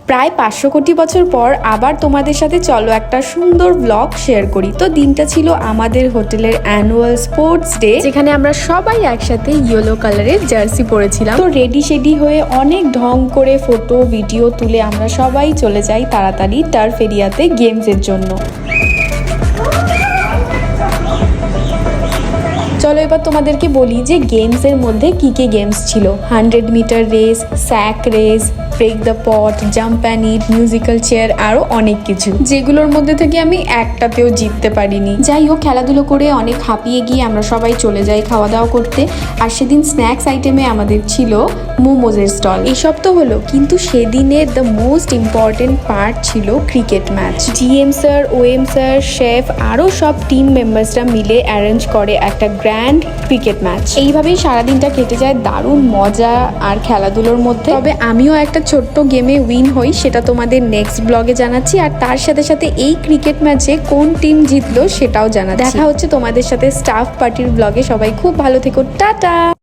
প্রায় 500 কোটি বছর পর আবার তোমাদের সাথে চলো একটা সুন্দর ব্লগ শেয়ার করি। তো দিনটা ছিল আমাদের হোটেলের অ্যানুয়াল স্পোর্টস ডে, যেখানে আমরা সবাই একসাথে ইয়েলো কালারের জার্সি পরেছিলাম। তো রেডি শেডি হয়ে অনেক ঢং করে ফটো ভিডিও তুলে আমরা সবাই চলে যাই তাড়াতাড়ি টার্ফ এরিয়াতে গেমসের জন্য। চলো এবার তোমাদেরকে বলি যে গেমসের মধ্যে কি কি গেমস ছিল। 100 metre race, sack race, break the pot, jump and eat, musical chair, আরও অনেক কিছু, যেগুলোর মধ্যে থেকে আমি একটাতেও জিততে পারিনি। যাই হোক, খেলাধুলো করে অনেক হাঁপিয়ে গিয়ে আমরা সবাই চলে যাই খাওয়া দাওয়া করতে। আর সেদিন স্ন্যাক্স আইটেমে আমাদের ছিল মোমোজের স্টল। এসব তো হলো, কিন্তু সেদিনের দ্য মোস্ট ইম্পর্টেন্ট পার্ট ছিল cricket match. GM sir, OM sir, chef আরও সব টিম মেম্বার্সরা মিলে অ্যারেঞ্জ করে একটা গ্র্যান্ড ক্রিকেট ম্যাচ। এইভাবেই সারাদিনটা কেটে যায় দারুণ মজা আর খেলাধুলোর মধ্যে। তবে আমিও একটা ছোট্ট গেমে উইন হই, সেটা তোমাদের নেক্সট ব্লগে জানাচ্ছি। আর তার সাথে সাথে এই ক্রিকেট ম্যাচে কোন টিম জিতলো সেটাও জানাচ্ছি। দেখা হচ্ছে তোমাদের সাথে স্টাফ পার্টির ব্লগে। সবাই খুব ভালো থেকো, টাটা।